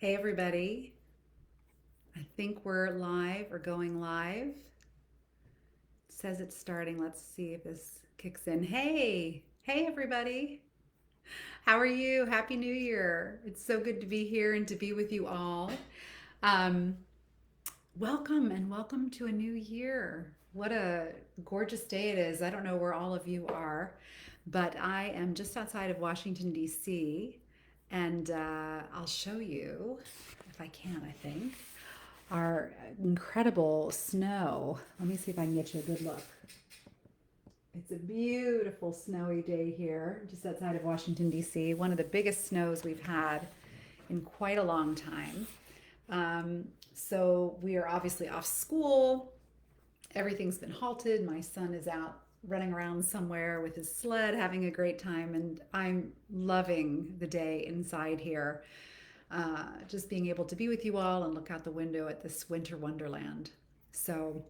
Hey everybody, I think we're live or going live. It says it's starting. Let's see if this kicks in. Hey everybody. How are you? Happy New Year. It's so good to be here and to be with you all. Um, Welcome and welcome to a new year. What a gorgeous day it is. I don't know where all of you are, but I am just outside of Washington, D.C., and I'll show you if I can, I think. Our incredible snow. Let me see if I can get you a good look. It's a beautiful snowy day here, just outside of Washington, D.C., one of the biggest snows we've had in quite a long time. So we are obviously off school. Everything's been halted. My son is out running around somewhere with his sled, having a great time, and I'm loving the day inside here. Just being able to be with you all and look out the window at this winter wonderland. So,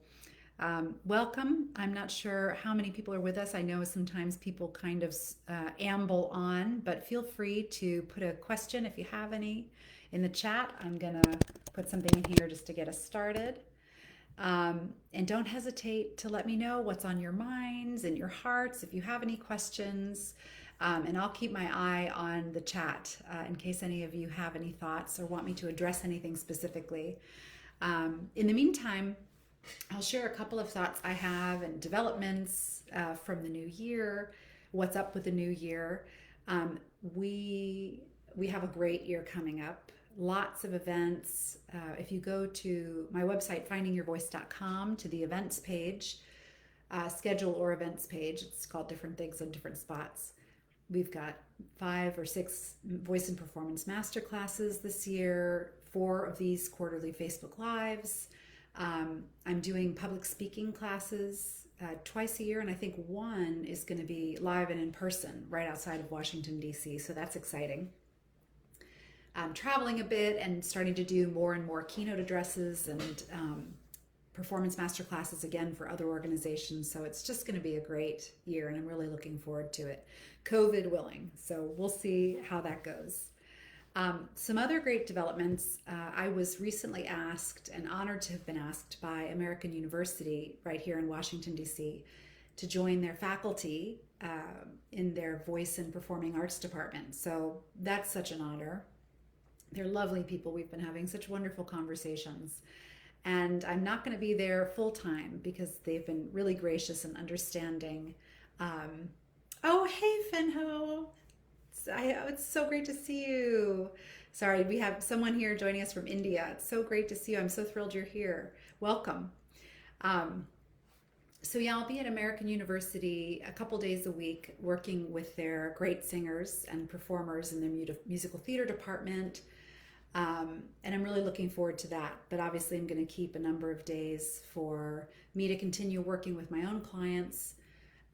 welcome. I'm not sure how many people are with us. I know sometimes people kind of amble on, but feel free to put a question if you have any in the chat. I'm going to put something in here just to get us started. And don't hesitate to let me know what's on your minds and your hearts if you have any questions. And I'll keep my eye on the chat in case any of you have any thoughts or want me to address anything specifically. In the meantime, I'll share a couple of thoughts I have and developments from the new year, what's up with the new year. Um, we we have a great year coming up. Lots of events. If you go to my website, findingyourvoice.com, to the events page, schedule or events page, it's called different things on different spots. We've got 5 or 6 voice and performance masterclasses this year, 4 of these quarterly Facebook Lives. I'm doing public speaking classes twice a year, and I think one is going to be live and in person right outside of Washington, D.C., so that's exciting. I'm traveling a bit and starting to do more and more keynote addresses and performance master classes again for other organizations. So it's just going to be a great year, and I'm really looking forward to it, COVID willing. So we'll see how that goes. Some other great developments. I was recently asked and honored to have been asked by American University right here in Washington, D.C., to join their faculty in their voice and performing arts department. So that's such an honor. They're lovely people. We've been having such wonderful conversations. And I'm not going to be there full time because they've been really gracious and understanding. Um, oh, hey, Finho. It's so great to see you. Sorry, we have someone here joining us from India. It's so great to see you. I'm so thrilled you're here. Welcome. Um, so yeah, I'll be at American University a couple days a week working with their great singers and performers in their musical theater department. And I'm really looking forward to that. But obviously, I'm going to keep a number of days for me to continue working with my own clients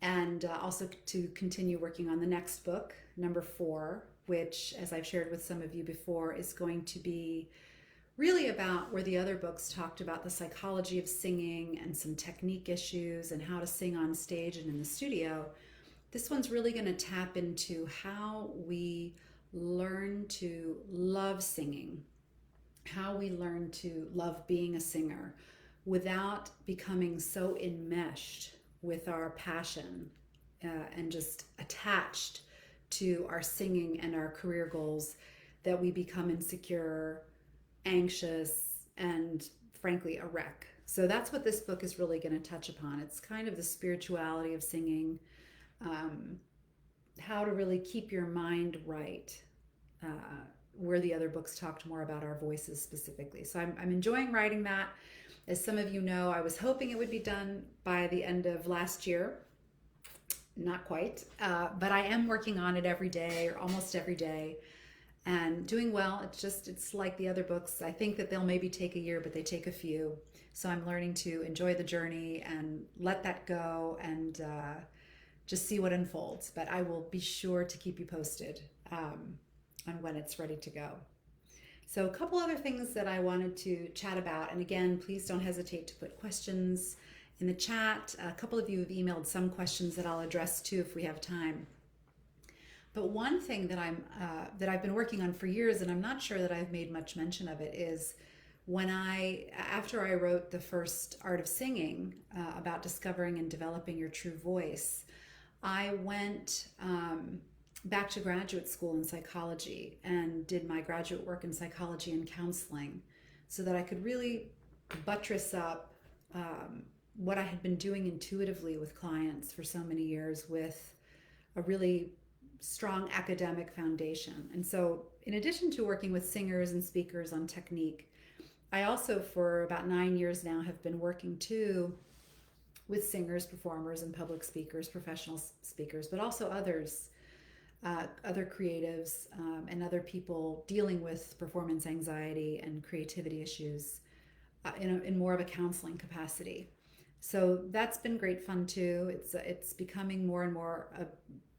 and also to continue working on the next book, number 4, which, as I've shared with some of you before, is going to be really about where the other books talked about the psychology of singing and some technique issues and how to sing on stage and in the studio. This one's really going to tap into how we learn to love singing, how we learn to love being a singer without becoming so enmeshed with our passion and just attached to our singing and our career goals that we become insecure, anxious, and frankly, a wreck. So that's what this book is really going to touch upon. It's kind of the spirituality of singing, um, how to really keep your mind right, uh, where the other books talked more about our voices specifically. So I'm enjoying writing that. As some of you know, I was hoping it would be done by the end of last year. Not quite, but I am working on it every day or almost every day and doing well. It's like the other books. I think that they'll maybe take a year, but they take a few. So I'm learning to enjoy the journey and let that go and just see what unfolds. But I will be sure to keep you posted on when it's ready to go. So a couple other things that I wanted to chat about. And again, please don't hesitate to put questions in the chat. A couple of you have emailed some questions that I'll address too if we have time. But one thing that I've been working on for years, and I'm not sure that I've made much mention of it, is after I wrote the first Art of Singing about discovering and developing your true voice, I went back to graduate school in psychology and did my graduate work in psychology and counseling so that I could really buttress up what I had been doing intuitively with clients for so many years with a really strong academic foundation. And so, in addition to working with singers and speakers on technique, I also, for about 9 years now, have been working too with singers, performers, and public speakers, professional speakers, but also other creatives, and other people dealing with performance anxiety and creativity issues in more of a counseling capacity. So that's been great fun too. It's becoming more and more a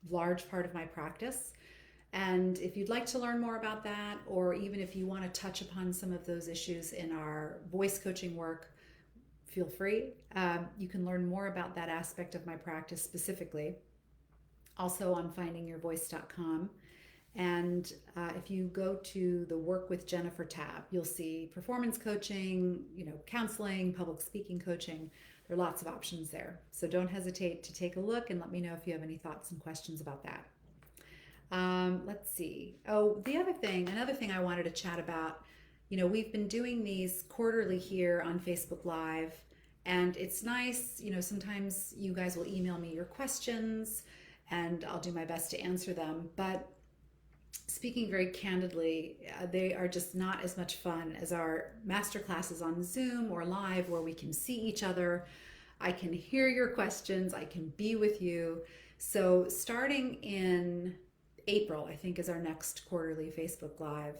large part of my practice. And if you'd like to learn more about that, or even if you want to touch upon some of those issues in our voice coaching work, feel free. You can learn more about that aspect of my practice specifically, also on findingyourvoice.com. And if you go to the Work with Jennifer tab, you'll see performance coaching, counseling, public speaking coaching. There are lots of options there. So don't hesitate to take a look and let me know if you have any thoughts and questions about that. Let's see. Oh, another thing I wanted to chat about, we've been doing these quarterly here on Facebook Live, and it's nice, sometimes you guys will email me your questions and I'll do my best to answer them. But speaking very candidly, they are just not as much fun as our master classes on Zoom or live where we can see each other. I can hear your questions. I can be with you. So starting in April, I think, is our next quarterly Facebook Live.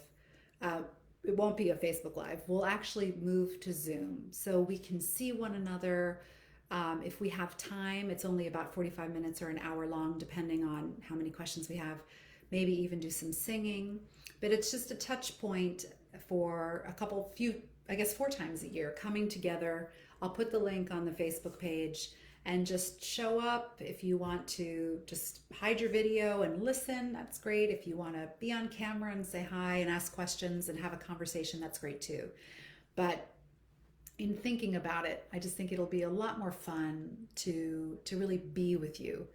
It won't be a Facebook Live. We'll actually move to Zoom so we can see one another. If we have time, it's only about 45 minutes or an hour long, depending on how many questions we have. Maybe even do some singing. But it's just a touch point for I guess 4 times a year, coming together. I'll put the link on the Facebook page and just show up. If you want to just hide your video and listen, that's great. If you want to be on camera and say hi and ask questions and have a conversation, that's great too. But in thinking about it, I just think it'll be a lot more fun to really be with you,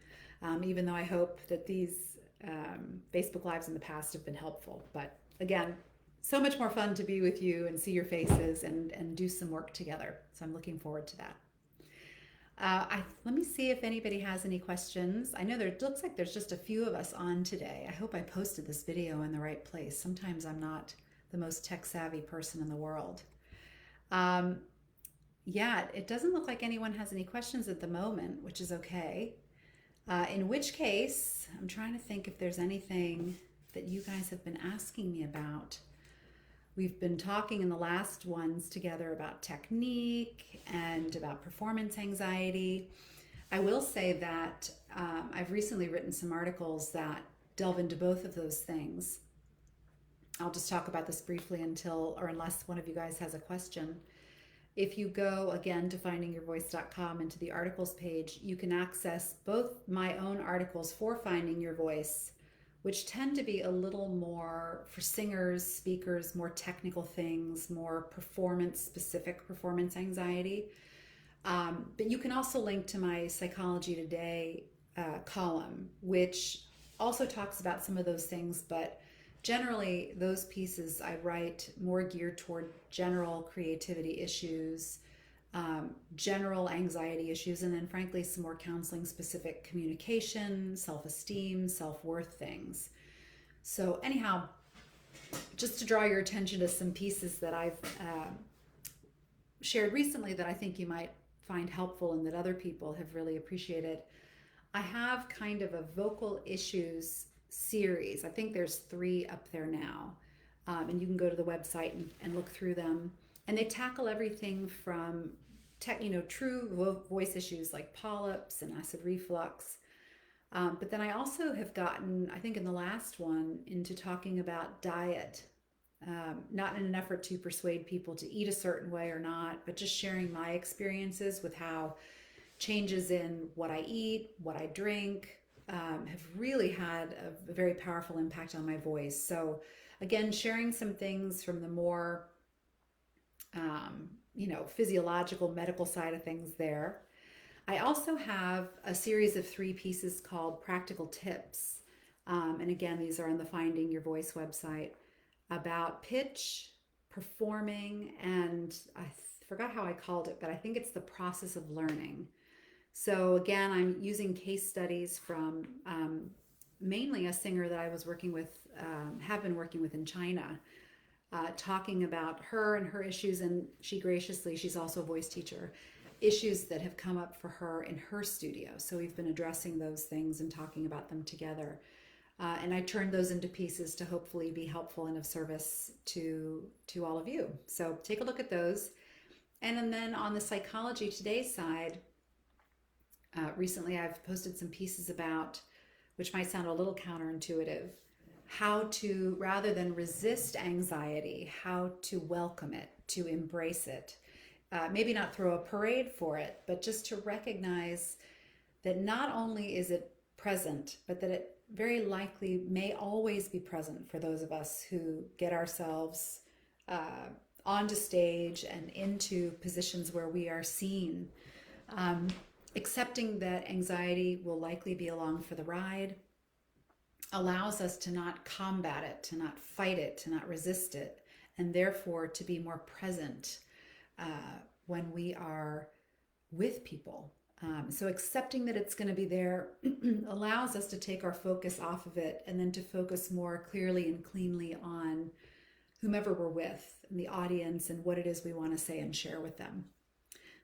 even though I hope that these Facebook Lives in the past have been helpful. But again, so much more fun to be with you and see your faces and do some work together. So I'm looking forward to that. Let me see if anybody has any questions. I know it looks like there's just a few of us on today. I hope I posted this video in the right place. Sometimes I'm not the most tech savvy person in the world. Yeah, it doesn't look like anyone has any questions at the moment, which is okay. In which case, I'm trying to think if there's anything that you guys have been asking me about. We've been talking in the last ones together about technique and about performance anxiety. I will say that I've recently written some articles that delve into both of those things. I'll just talk about this briefly unless one of you guys has a question. If you go again to findingyourvoice.com and to the articles page, you can access both my own articles for Finding Your Voice, which tend to be a little more for singers, speakers, more technical things, more performance-specific performance anxiety. But you can also link to my Psychology Today column, which also talks about some of those things, but generally those pieces I write more geared toward general creativity issues, general anxiety issues, and then frankly some more counseling specific communication, self-esteem, self-worth things. So anyhow, just to draw your attention to some pieces that I've shared recently that I think you might find helpful and that other people have really appreciated. I have kind of a vocal issues series. I think there's 3 up there now, and you can go to the website and look through them. And they tackle everything from true voice issues like polyps and acid reflux. But then I also have gotten, I think in the last one, into talking about diet, not in an effort to persuade people to eat a certain way or not, but just sharing my experiences with how changes in what I eat, what I drink, have really had a very powerful impact on my voice. So, again, sharing some things from the more, physiological, medical side of things there. I also have a series of 3 pieces called Practical Tips. And again, these are on the Finding Your Voice website about pitch, performing, and I forgot how I called it, but I think it's the process of learning. So again, I'm using case studies from mainly a singer that I was working with, have been working with in China, talking about her and her issues. And she's also a voice teacher, issues that have come up for her in her studio. So we've been addressing those things and talking about them together. And I turned those into pieces to hopefully be helpful and of service to all of you. So take a look at those. And then on the Psychology Today side, recently I've posted some pieces about, which might sound a little counterintuitive, how to, rather than resist anxiety, how to welcome it, to embrace it. Maybe not throw a parade for it, but just to recognize that not only is it present, but that it very likely may always be present for those of us who get ourselves onto stage and into positions where we are seen. Accepting that anxiety will likely be along for the ride allows us to not combat it, to not fight it, to not resist it, and therefore to be more present when we are with people. So accepting that it's going to be there allows us to take our focus off of it and then to focus more clearly and cleanly on whomever we're with and the audience and what it is we want to say and share with them.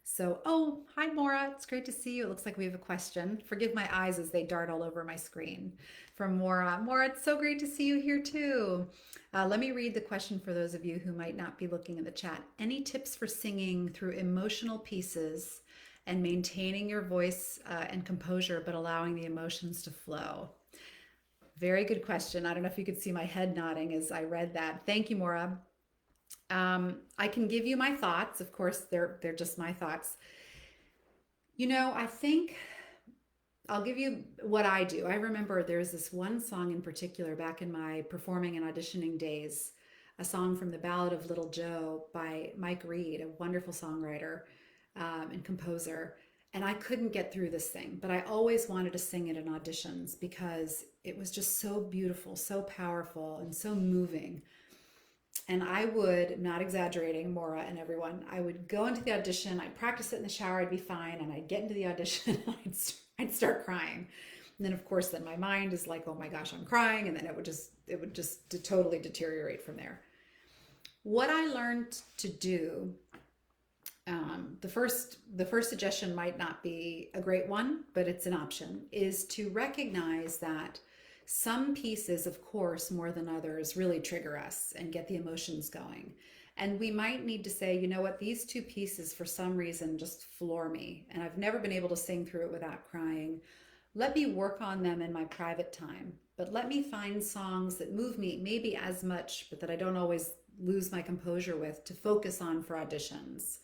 So, oh, hi, Maura. It's great to see you. It looks like we have a question. Forgive my eyes as they dart all over my screen. From Maura. Maura, it's so great to see you here too. Let me read the question for those of you who might not be looking at the chat. Any tips for singing through emotional pieces and maintaining your voice and composure, but allowing the emotions to flow? Very good question. I don't know if you could see my head nodding as I read that. Thank you, Maura. I can give you my thoughts. Of course, they're just my thoughts. I think I'll give you what I do. I remember there's this one song in particular back in my performing and auditioning days, a song from the Ballad of Little Joe by Mike Reed, a wonderful songwriter and composer. And I couldn't get through this thing, but I always wanted to sing it in auditions because it was just so beautiful, so powerful, and so moving. And I would, not exaggerating, Maura and everyone, I would go into the audition, I'd practice it in the shower, I'd be fine, and I'd get into the audition and I'd start crying. And then of course, then my mind is like, oh my gosh, I'm crying, and then it would just totally deteriorate from there. What I learned to do, the first suggestion might not be a great one, but it's an option, is to recognize that some pieces, of course, more than others, really trigger us and get the emotions going. And we might need to say, you know what, these 2 pieces for some reason just floor me, and I've never been able to sing through it without crying. Let me work on them in my private time, but let me find songs that move me maybe as much, but that I don't always lose my composure with, to focus on for auditions.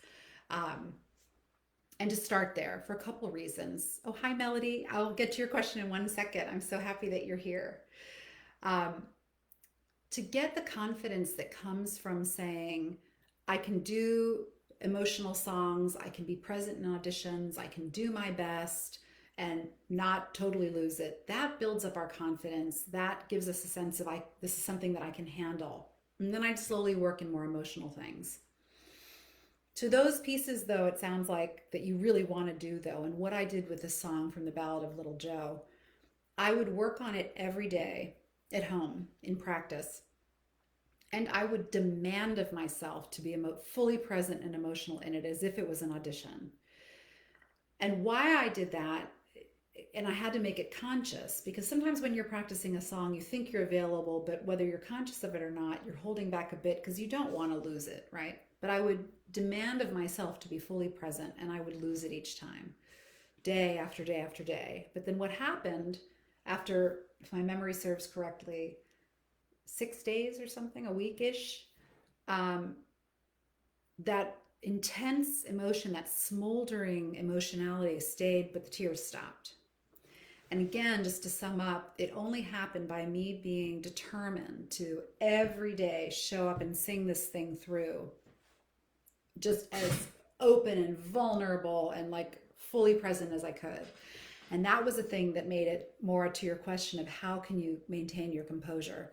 And to start there for a couple of reasons. Oh, hi, Melody. I'll get to your question in 1 second. I'm so happy that you're here. To get the confidence that comes from saying, I can do emotional songs, I can be present in auditions, I can do my best and not totally lose it, that builds up our confidence. That gives us a sense of, this is something that I can handle. And then I'd slowly work in more emotional things. To those pieces, though, it sounds like that you really want to do, though, and what I did with the song from the Ballad of Little Joe, I would work on it every day at home in practice. And I would demand of myself to be fully present and emotional in it as if it was an audition. And why I did that, and I had to make it conscious, because sometimes when you're practicing a song, you think you're available, but whether you're conscious of it or not, you're holding back a bit because you don't want to lose it, right? But I would demand of myself to be fully present, and I would lose it each time, day after day after day. But then what happened after, if my memory serves correctly, 6 days or something, a weekish, that intense emotion, that smoldering emotionality stayed, but the tears stopped. And again, just to sum up, it only happened by me being determined to every day show up and sing this thing through, just as open and vulnerable and like fully present as I could. And that was the thing that made it more to your question of how can you maintain your composure.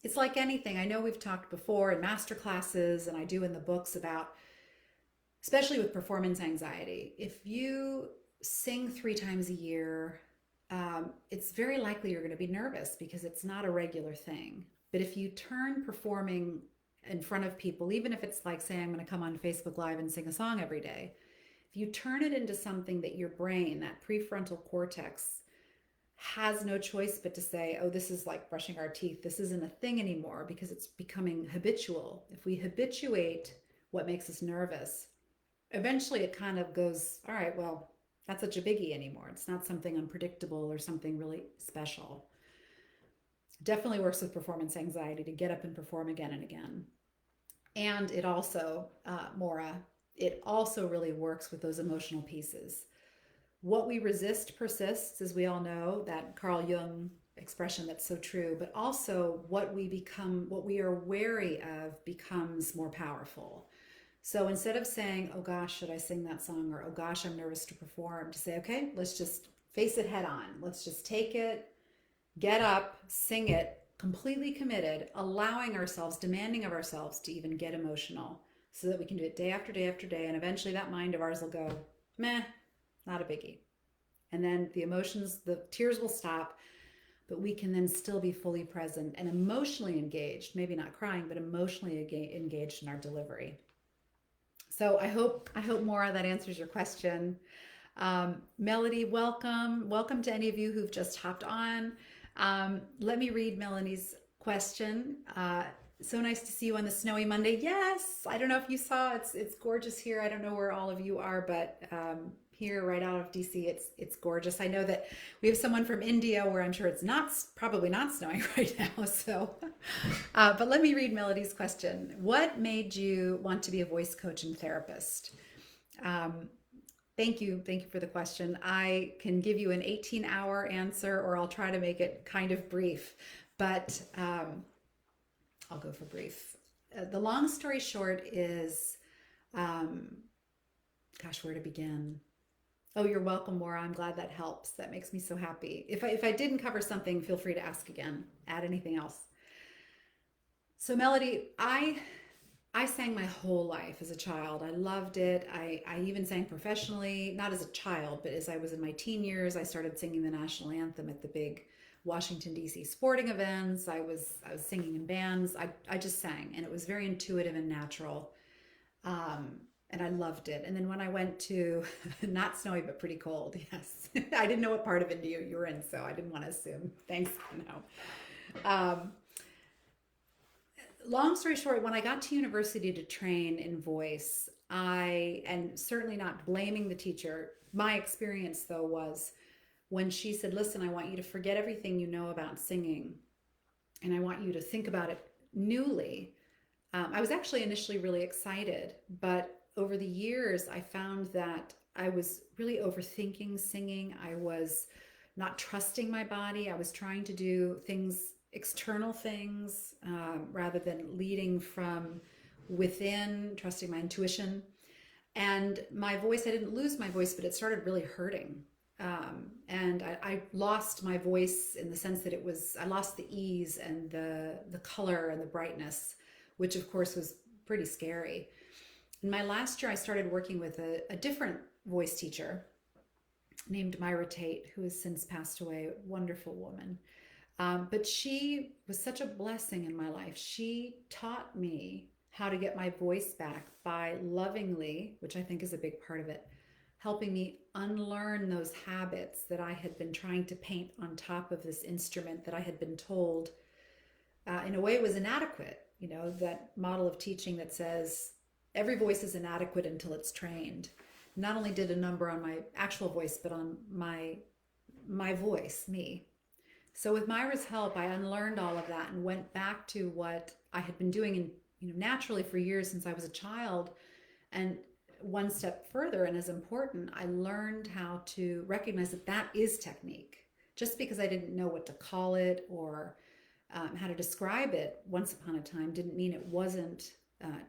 It's like anything. I know we've talked before in master classes, and I do in the books about, especially with performance anxiety, if you sing 3 times a year, it's very likely you're going to be nervous because it's not a regular thing. But if you turn performing in front of people, even if it's like saying I'm going to come on Facebook Live and sing a song every day, if you turn it into something that your brain, that prefrontal cortex, has no choice but to say, oh, this is like brushing our teeth. This isn't a thing anymore because it's becoming habitual. If we habituate what makes us nervous, eventually it kind of goes, all right, well, that's such a biggie anymore. It's not something unpredictable or something really special. Definitely works with performance anxiety to get up and perform again and again. And it also, Maura, it also really works with those emotional pieces. What we resist persists, as we all know, that Carl Jung expression that's so true, but also what we become, what we are wary of becomes more powerful. So instead of saying, oh gosh, should I sing that song? Or, oh gosh, I'm nervous to perform, to say, okay, let's just face it head on. Let's just take it, get up, sing it, completely committed, allowing ourselves, demanding of ourselves to even get emotional so that we can do it day after day after day. And eventually that mind of ours will go, meh, not a biggie. And then the emotions, the tears will stop, but we can then still be fully present and emotionally engaged, maybe not crying, but emotionally engaged in our delivery. So I hope Maura, that answers your question. Melody, welcome. Welcome to any of you who've just hopped on. Let me read Melanie's question. So nice to see you on the snowy Monday. Yes, I don't know if you saw, it's gorgeous here. I don't know where all of you are, but here right out of DC, it's gorgeous. I know that we have someone from India where I'm sure it's not, probably not snowing right now. So, but let me read Melody's question. What made you want to be a voice coach and therapist? Thank you for the question. I can give you an 18-hour answer, or I'll try to make it kind of brief, but I'll go for brief. The long story short is, gosh, where to begin? Oh, you're welcome, Maura. I'm glad that helps. That makes me so happy. If I didn't cover something, feel free to ask again. Add anything else. So, Melody, I sang my whole life as a child. I loved it. I even sang professionally, not as a child, but as I was in my teen years, I started singing the national anthem at the big Washington, D.C. sporting events. I was singing in bands. I just sang, and it was very intuitive and natural. And I loved it. And then when I went to, not snowy, but pretty cold, yes. I didn't know what part of India you were in, so I didn't want to assume. Thanks, no. Long story short, when I got to university to train in voice, and certainly not blaming the teacher, my experience though was when she said, listen, I want you to forget everything you know about singing, and I want you to think about it newly. I was actually initially really excited, but over the years, I found that I was really overthinking singing. I was not trusting my body. I was trying to do things, external things, rather than leading from within, trusting my intuition. And my voice, I didn't lose my voice, but it started really hurting. And I lost my voice in the sense that I lost the ease and the color and the brightness, which of course was pretty scary. In my last year, I started working with a different voice teacher named Myra Tate, who has since passed away, a wonderful woman. But she was such a blessing in my life. She taught me how to get my voice back by lovingly, which I think is a big part of it, helping me unlearn those habits that I had been trying to paint on top of this instrument that I had been told, in a way, was inadequate. You know, that model of teaching that says, every voice is inadequate until it's trained. Not only did a number on my actual voice, but on my voice, me. So with Myra's help, I unlearned all of that and went back to what I had been doing naturally for years since I was a child. And one step further, and as important, I learned how to recognize that is technique. just because I didn't know what to call it or how to describe it once upon a time didn't mean it wasn't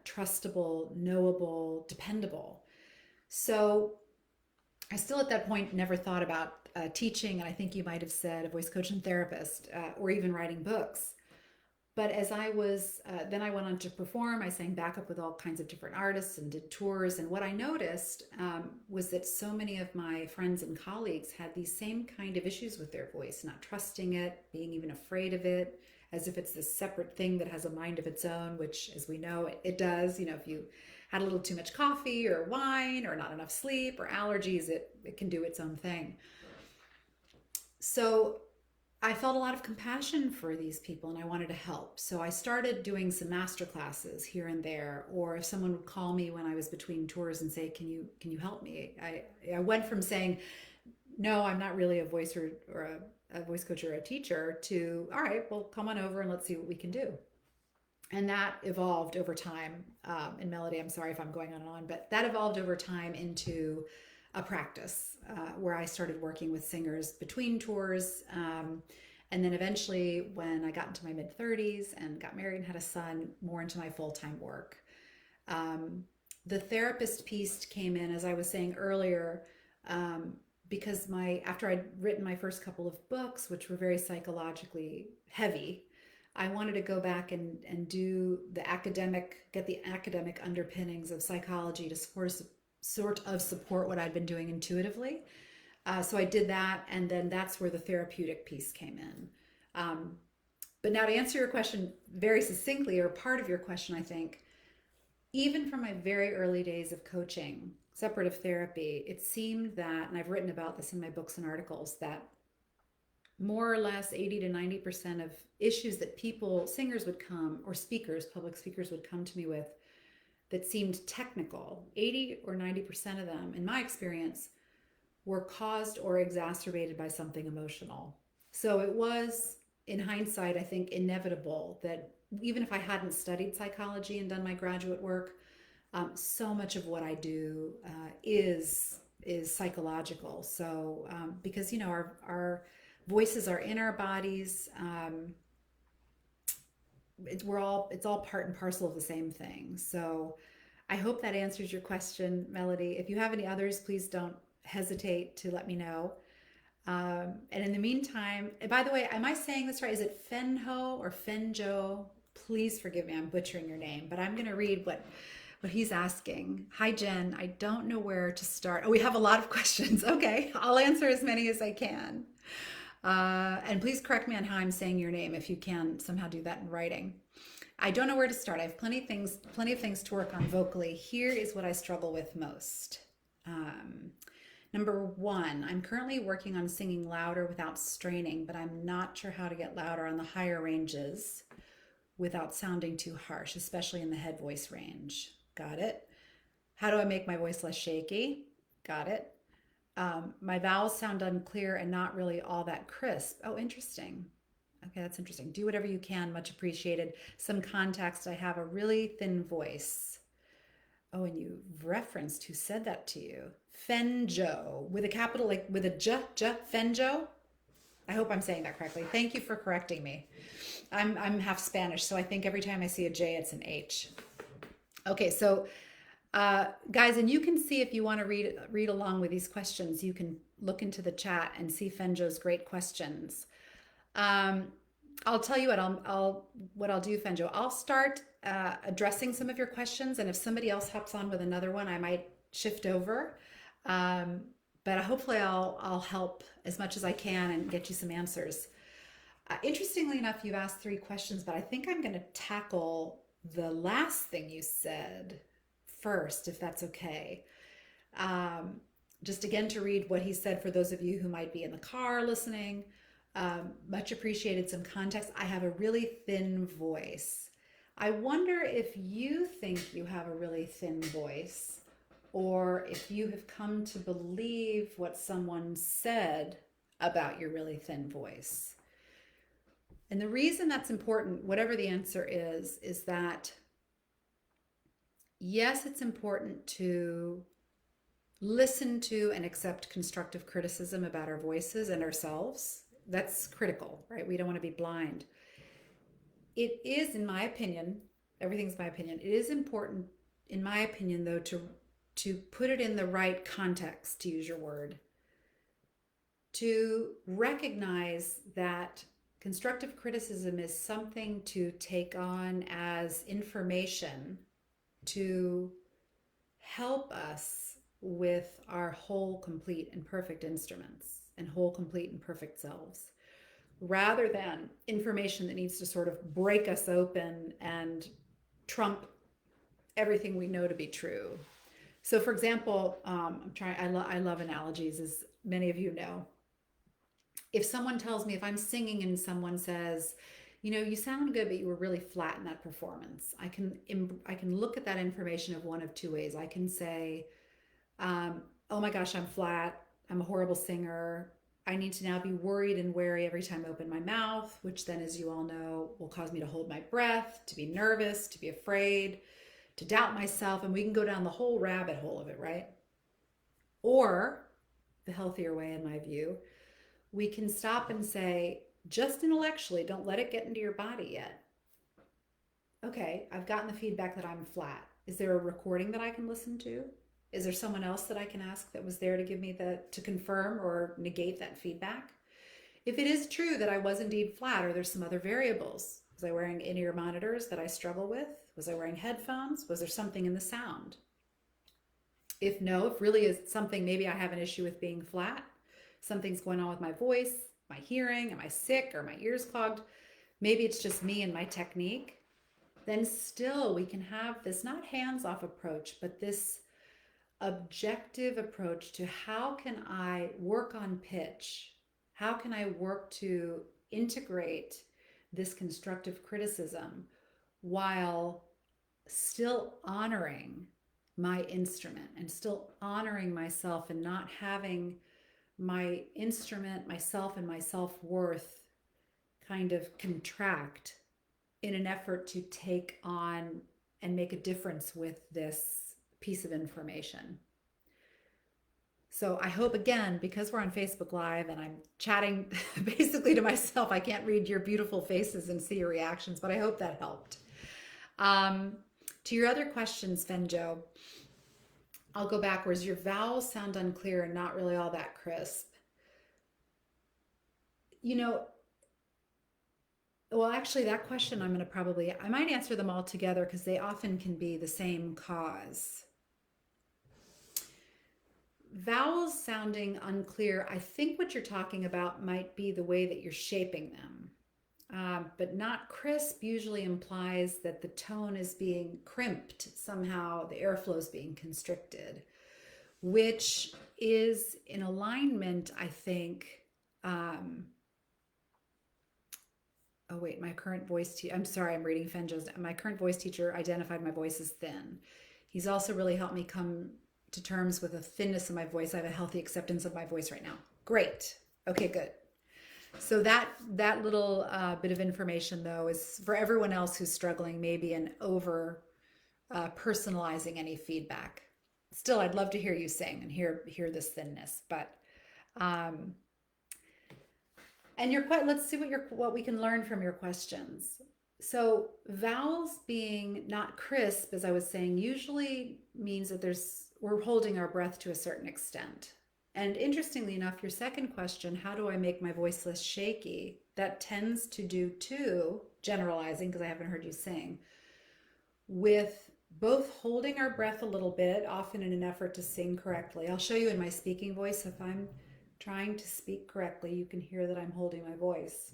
trustable, knowable, dependable. So I still at that point never thought about teaching, and I think you might have said a voice coach and therapist, or even writing books. But as I was, then I went on to perform. I sang backup with all kinds of different artists and did tours. And what I noticed was that so many of my friends and colleagues had these same kind of issues with their voice, not trusting it, being even afraid of it, as if it's this separate thing that has a mind of its own, which, as we know, it does. You know, if you had a little too much coffee or wine or not enough sleep or allergies, it can do its own thing. So I felt a lot of compassion for these people and I wanted to help. So I started doing some master classes here and there, or if someone would call me when I was between tours and say, can you help me? I went from saying, no, I'm not really a voice or a voice coach or a teacher to, all right, well, come on over and let's see what we can do. And that evolved over time. In Melody, I'm sorry if I'm going on and on, but that evolved over time into a practice where I started working with singers between tours. And then eventually, when I got into my mid 30s and got married and had a son, more into my full time work. The therapist piece came in, as I was saying earlier, because after I'd written my first couple of books, which were very psychologically heavy, I wanted to go back and get the academic underpinnings of psychology to sort of support what I'd been doing intuitively. So I did that, and then that's where the therapeutic piece came in. But now to answer your question very succinctly, or part of your question, I think, even from my very early days of coaching, separative therapy, it seemed that, and I've written about this in my books and articles, that more or less 80 to 90% of issues that singers would come, or speakers, public speakers would come to me with that seemed technical, 80 or 90% of them, in my experience, were caused or exacerbated by something emotional. So it was, in hindsight, I think, inevitable that even if I hadn't studied psychology and done my graduate work, so much of what I do is psychological. So because our voices are in our bodies. It's all part and parcel of the same thing. So I hope that answers your question, Melody. If you have any others, please don't hesitate to let me know. And in the meantime, by the way, am I saying this right? Is it Fenho or Fenjo? Please forgive me, I'm butchering your name, but I'm going to read what he's asking. Hi, Jen. I don't know where to start. Oh, we have a lot of questions. Okay, I'll answer as many as I can. And please correct me on how I'm saying your name if you can somehow do that in writing. I don't know where to start. I have plenty of things to work on vocally. Here is what I struggle with most. Number one, I'm currently working on singing louder without straining, but I'm not sure how to get louder on the higher ranges without sounding too harsh, especially in the head voice range. Got it. How do I make my voice less shaky? Got it. My vowels sound unclear and not really all that crisp. Oh, interesting. Okay, that's interesting. Do whatever you can, much appreciated. Some context, I have a really thin voice. Oh, and you referenced who said that to you. Fenjo, with a capital, like with a Fenjo? I hope I'm saying that correctly. Thank you for correcting me. I'm half Spanish, so I think every time I see a J, it's an H. Okay, so guys, and you can see if you want to read along with these questions, you can look into the chat and see Fenjo's great questions. I'll tell you what I'll do, Fenjo. I'll start addressing some of your questions, and if somebody else hops on with another one, I might shift over. But hopefully I'll help as much as I can and get you some answers. Interestingly enough, you've asked 3 questions, but I think I'm going to tackle the last thing you said first, if that's okay. Just again to read what he said for those of you who might be in the car listening. Much appreciated, some context. I have a really thin voice. I wonder if you think you have a really thin voice, or if you have come to believe what someone said about your really thin voice. And the reason that's important, whatever the answer is that yes, it's important to listen to and accept constructive criticism about our voices and ourselves. That's critical, right? We don't want to be blind. It is, in my opinion, everything's my opinion. It is important, in my opinion, though, to put it in the right context, to use your word, to recognize that constructive criticism is something to take on as information to help us with our whole, complete, and perfect instruments and whole, complete, and perfect selves, rather than information that needs to sort of break us open and trump everything we know to be true. So, for example, I love analogies, as many of you know. If someone tells me, if I'm singing and someone says, you know, you sound good, but you were really flat in that performance, I can look at that information of one of two ways. I can say, oh my gosh, I'm flat. I'm a horrible singer. I need to now be worried and wary every time I open my mouth, which then, as you all know, will cause me to hold my breath, to be nervous, to be afraid, to doubt myself. And we can go down the whole rabbit hole of it, right? Or the healthier way, in my view, we can stop and say, just intellectually, don't let it get into your body yet. Okay, I've gotten the feedback that I'm flat. Is there a recording that I can listen to? Is there someone else that I can ask that was there to give me to confirm or negate that feedback? If it is true that I was indeed flat, or there's some other variables, was I wearing in-ear monitors that I struggle with? Was I wearing headphones? Was there something in the sound? If no, if really is something, maybe I have an issue with being flat, something's going on with my voice, my hearing, am I sick, or my ears clogged? Maybe it's just me and my technique. Then still we can have this not hands-off approach, but this objective approach to how can I work on pitch? How can I work to integrate this constructive criticism while still honoring my instrument and still honoring myself and not having my instrument, myself, and my self-worth kind of contract in an effort to take on and make a difference with this piece of information. So I hope, again, because we're on Facebook Live and I'm chatting basically to myself, I can't read your beautiful faces and see your reactions, but I hope that helped. To your other questions, Fenjo, I'll go backwards. Your vowels sound unclear and not really all that crisp. You know, well, actually, that question I might answer them all together because they often can be the same cause. Vowels sounding unclear, I think what you're talking about might be the way that you're shaping them. But not crisp usually implies that the tone is being crimped somehow, the airflow is being constricted, which is in alignment, I think. Oh wait, my current voice teacher, I'm sorry, I'm reading Fenjo's. My current voice teacher identified my voice as thin. He's also really helped me come to terms with the thinness of my voice. I have a healthy acceptance of my voice right now. Great. Okay, good. So that little bit of information, though, is for everyone else who's struggling, maybe in over personalizing any feedback. Still, I'd love to hear you sing and hear this thinness, but and let's see what we can learn from your questions. So vowels being not crisp, as I was saying, usually means that we're holding our breath to a certain extent. And interestingly enough, your second question, how do I make my voice less shaky? That tends to do too, generalizing because I haven't heard you sing, with both holding our breath a little bit, often in an effort to sing correctly. I'll show you in my speaking voice. If I'm trying to speak correctly, you can hear that I'm holding my voice.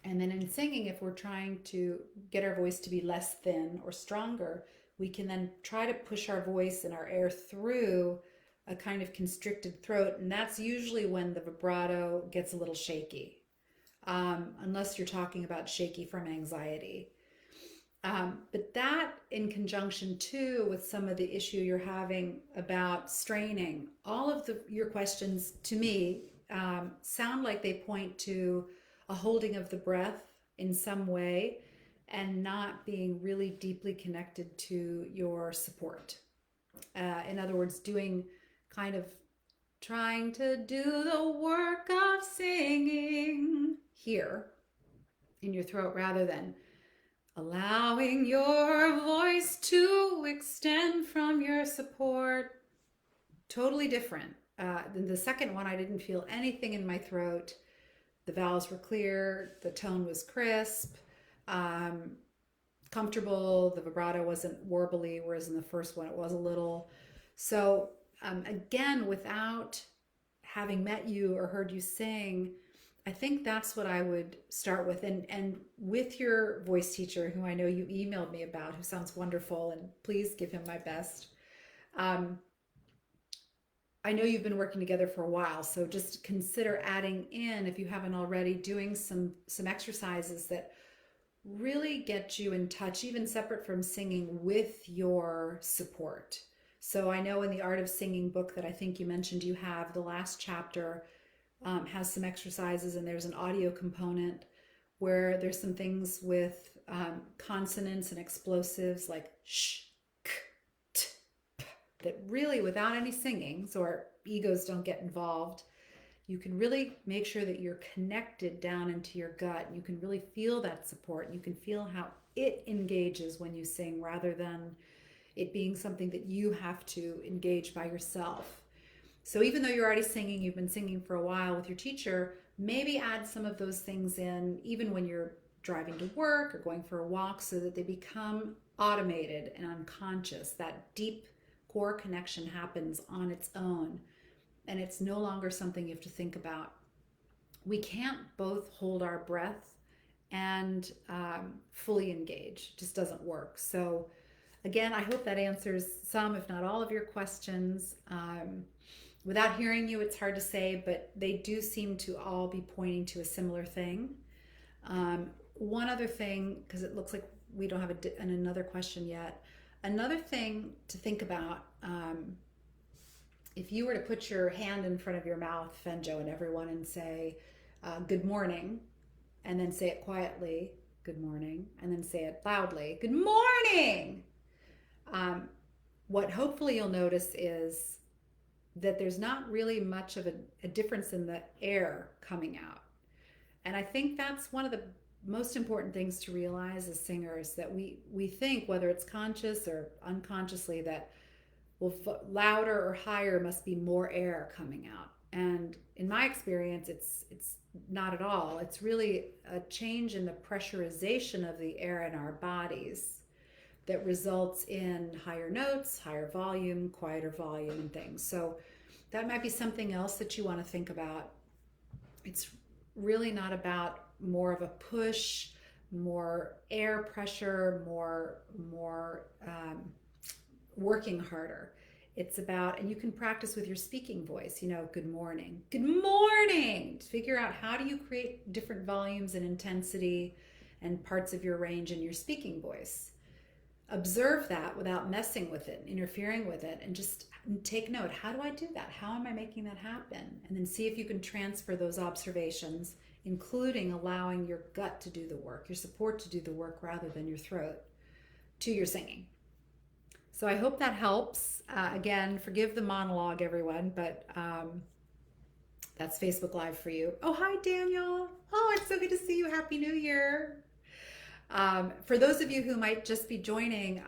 And then in singing, if we're trying to get our voice to be less thin or stronger, we can then try to push our voice and our air through a kind of constricted throat. And that's usually when the vibrato gets a little shaky, unless you're talking about shaky from anxiety. But that in conjunction too with some of the issue you're having about straining, all of your questions to me sound like they point to a holding of the breath in some way and not being really deeply connected to your support. In other words, doing kind of trying to do the work of singing here in your throat rather than allowing your voice to extend from your support. Totally different. The second one, I didn't feel anything in my throat. The vowels were clear, the tone was crisp, um, comfortable. The vibrato wasn't warbly, whereas in the first one it was a little. So, again, without having met you or heard you sing, I think that's what I would start with. And with your voice teacher, who I know you emailed me about, who sounds wonderful, and please give him my best. Um, I know you've been working together for a while, so just consider adding in, if you haven't already, doing some exercises that really get you in touch, even separate from singing, with your support. So I know in the Art of Singing book that I think you mentioned you have, the last chapter has some exercises, and there's an audio component where there's some things with consonants and explosives like sh, k, t, p, that really, without any singing, so our egos don't get involved, you can really make sure that you're connected down into your gut. You can really feel that support. You can feel how it engages when you sing rather than it being something that you have to engage by yourself. So even though you're already singing, you've been singing for a while with your teacher, maybe add some of those things in even when you're driving to work or going for a walk so that they become automated and unconscious. That deep core connection happens on its own, and it's no longer something you have to think about. We can't both hold our breath and fully engage. It just doesn't work. So again, I hope that answers some, if not all, of your questions. Without hearing you, it's hard to say, but they do seem to all be pointing to a similar thing. One other thing, because it looks like we don't have another question yet. Another thing to think about, if you were to put your hand in front of your mouth, Fenjo, and everyone, and say, good morning, and then say it quietly, good morning, and then say it loudly, good morning. What hopefully you'll notice is that there's not really much of a difference in the air coming out. And I think that's one of the most important things to realize as singers, that we think, whether it's conscious or unconsciously, that well, louder or higher must be more air coming out. And in my experience, it's not at all. It's really a change in the pressurization of the air in our bodies that results in higher notes, higher volume, quieter volume, and things. So that might be something else that you want to think about. It's really not about more of a push, more air pressure, more working harder. It's about, and you can practice with your speaking voice, good morning. Good morning! Figure out, how do you create different volumes and intensity and parts of your range in your speaking voice. Observe that without messing with it, interfering with it, and just take note. How do I do that? How am I making that happen? And then see if you can transfer those observations, including allowing your gut to do the work, your support to do the work rather than your throat, to your singing. So I hope that helps. Again, forgive the monologue, everyone, but that's Facebook Live for you. Oh, hi, Daniel. Oh, it's so good to see you. Happy New Year. For those of you who might just be joining,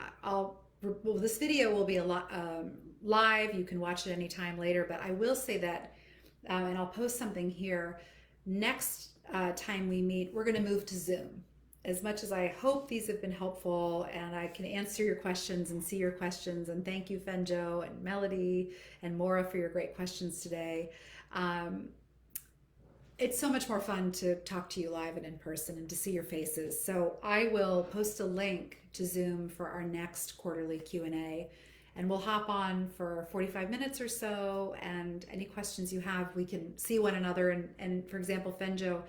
this video will be live. You can watch it anytime later, but I will say that, and I'll post something here, next time we meet, we're going to move to Zoom. As much as I hope these have been helpful and I can answer your questions and see your questions, and thank you, Fenjo and Melody and Maura, for your great questions today. It's so much more fun to talk to you live and in person and to see your faces. So I will post a link to Zoom for our next quarterly Q&A, and we'll hop on for 45 minutes or so, and any questions you have, we can see one another. And for example, Fenjo,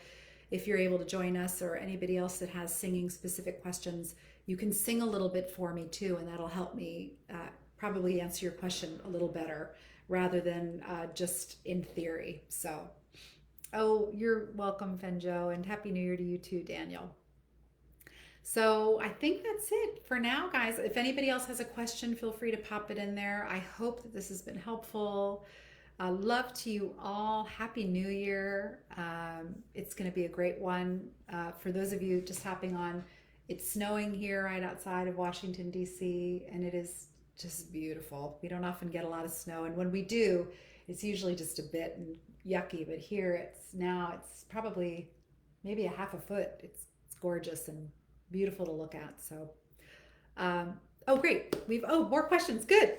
if you're able to join us, or anybody else that has singing specific questions, you can sing a little bit for me too, and that'll help me probably answer your question a little better rather than just in theory. So, oh, you're welcome, Fenjo, and Happy New Year to you too, Daniel. So I think that's it for now, guys. If anybody else has a question, feel free to pop it in there. I hope that this has been helpful. Love to you all. Happy New Year. It's going to be a great one. For those of you just hopping on, it's snowing here right outside of Washington, D.C., and it is just beautiful. We don't often get a lot of snow, and when we do, it's usually just a bit and yucky. But here it's probably maybe a half a foot. It's gorgeous and beautiful to look at. So, oh, great. More questions. Good.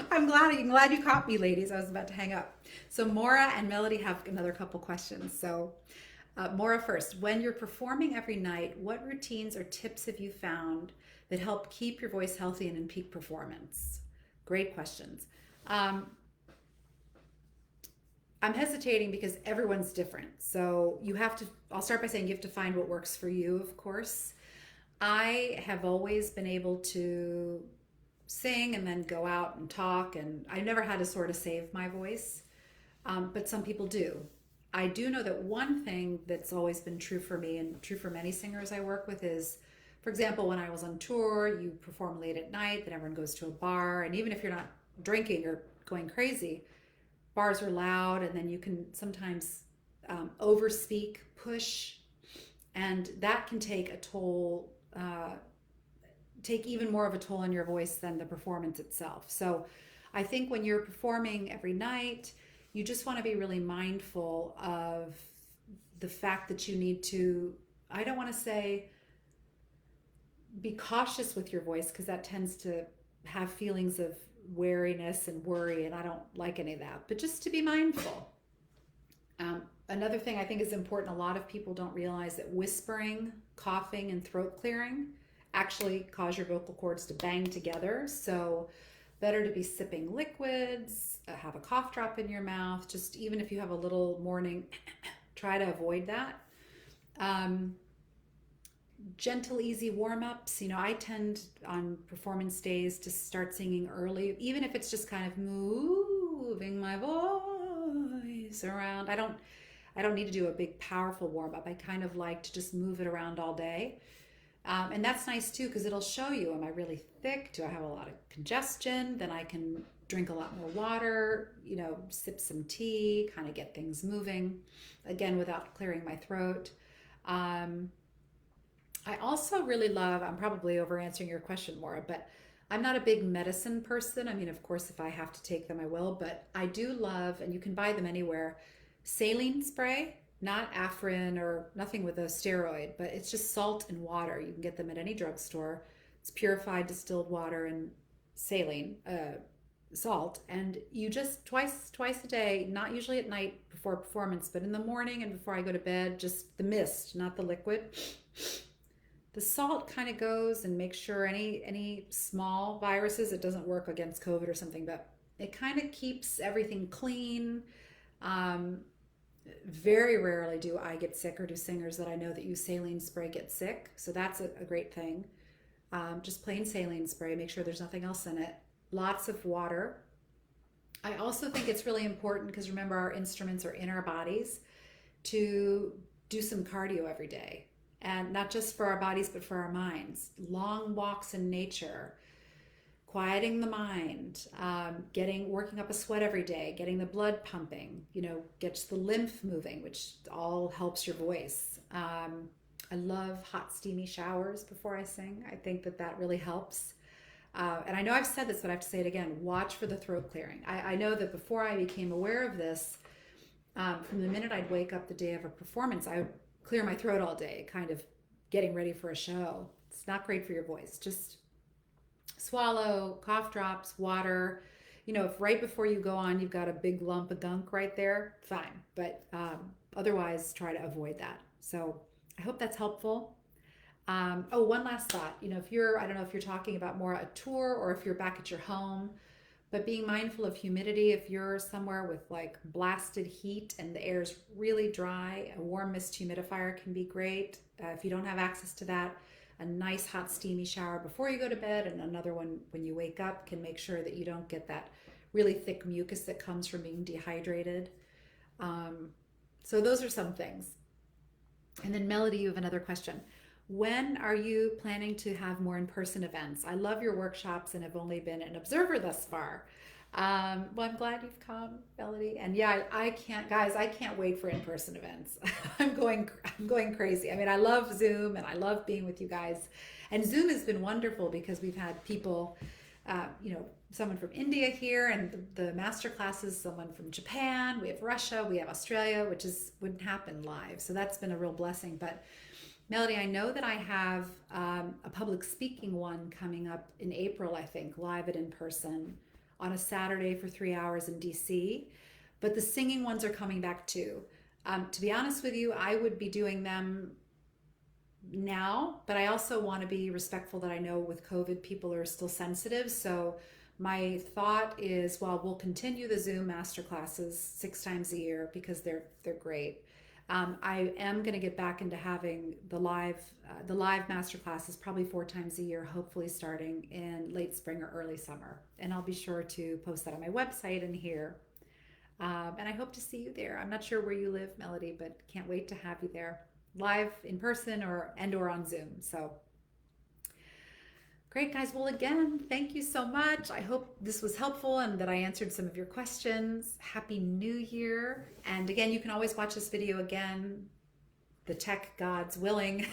I'm glad you caught me, ladies. I was about to hang up. So Maura and Melody have another couple questions. So Maura first. When you're performing every night, what routines or tips have you found that help keep your voice healthy and in peak performance? Great questions. Um, I'm hesitating because everyone's different. So I'll start by saying you have to find what works for you, of course. I have always been able to sing and then go out and talk, and I never had to sort of save my voice, but some people do. I do know that one thing that's always been true for me and true for many singers I work with is, for example, when I was on tour, you perform late at night, then everyone goes to a bar, and even if you're not drinking or going crazy, bars are loud, and then you can sometimes overspeak, push, and that can take a toll, take even more of a toll on your voice than the performance itself. So I think when you're performing every night, you just want to be really mindful of the fact that you need to, I don't want to say be cautious with your voice, because that tends to have feelings of wariness and worry, and I don't like any of that, but just to be mindful. Another thing I think is important, a lot of people don't realize that whispering, coughing, and throat clearing actually cause your vocal cords to bang together. So better to be sipping liquids, have a cough drop in your mouth, just even if you have a little morning, try to avoid that. Gentle, easy warm-ups. I tend on performance days to start singing early, even if it's just kind of moving my voice around. I don't need to do a big powerful warm-up. I kind of like to just move it around all day. And that's nice too, because it'll show you, am I really thick? Do I have a lot of congestion? Then I can drink a lot more water, sip some tea, kind of get things moving, again, without clearing my throat. I also really love, I'm probably over answering your question, Maura, but I'm not a big medicine person. I mean, of course, if I have to take them, I will, but I do love, and you can buy them anywhere, saline spray, not Afrin or nothing with a steroid, but it's just salt and water. You can get them at any drugstore. It's purified distilled water and saline, salt, and you just twice a day, not usually at night before performance, but in the morning and before I go to bed, just the mist, not the liquid. The salt kind of goes and makes sure any small viruses, it doesn't work against COVID or something, but it kind of keeps everything clean. Very rarely do I get sick, or do singers that I know that use saline spray get sick. So that's a great thing. Just plain saline spray, make sure there's nothing else in it. Lots of water. I also think it's really important, because remember, our instruments are in our bodies, to do some cardio every day. And not just for our bodies, but for our minds. Long walks in nature, quieting the mind, working up a sweat every day, getting the blood pumping, gets the lymph moving, which all helps your voice. I love hot, steamy showers before I sing. I think that really helps. And I know I've said this, but I have to say it again. Watch for the throat clearing. I know that before I became aware of this, from the minute I'd wake up the day of a performance, I would clear my throat all day, kind of getting ready for a show. It's not great for your voice. Just swallow, cough drops, water. If right before you go on, you've got a big lump of gunk right there, fine. But otherwise, try to avoid that. So I hope that's helpful. One last thought. I don't know if you're talking about more a tour or if you're back at your home, but being mindful of humidity. If you're somewhere with like blasted heat and the air's really dry, a warm mist humidifier can be great. If you don't have access to that, a nice hot steamy shower before you go to bed and another one when you wake up can make sure that you don't get that really thick mucus that comes from being dehydrated. So those are some things. And then Melody, you have another question. When are you planning to have more in-person events? I love your workshops and have only been an observer thus far. Well, I'm glad you've come, Melody. And yeah, I can't, guys, I can't wait for in-person events. I'm going crazy. I mean, I love Zoom and I love being with you guys. And Zoom has been wonderful because we've had people, someone from India here and the master classes, someone from Japan, we have Russia, we have Australia, which wouldn't happen live. So that's been a real blessing. But Melody, I know that I have a public speaking one coming up in April, I think, live and in person on a Saturday for 3 hours in DC. But the singing ones are coming back too. To be honest with you, I would be doing them now, but I also want to be respectful that I know with COVID, people are still sensitive. So my thought is, well, we'll continue the Zoom master classes 6 times a year because they're great. I am going to get back into having the live master classes probably 4 times a year, hopefully starting in late spring or early summer. And I'll be sure to post that on my website and here. And I hope to see you there. I'm not sure where you live, Melody, but can't wait to have you there, live in person or on Zoom. So great, guys. Well, again, thank you so much. I hope this was helpful and that I answered some of your questions. Happy New Year. And again, you can always watch this video again, the tech gods willing,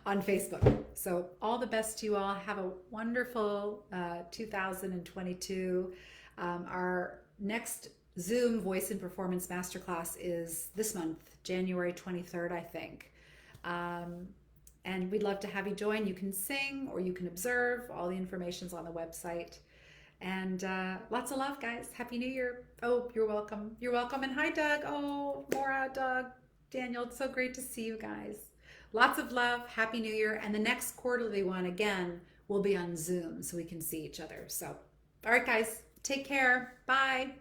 on Facebook. So all the best to you all. Have a wonderful 2022. Our next Zoom Voice and Performance Masterclass is this month, January 23rd, I think. And we'd love to have you join. You can sing or you can observe. All the information's on the website. And lots of love, guys. Happy New Year. Oh, you're welcome. You're welcome. And hi, Doug. Oh, Maura, Doug, Daniel. It's so great to see you guys. Lots of love. Happy New Year. And the next quarterly one, again, will be on Zoom so we can see each other. So, all right, guys. Take care. Bye.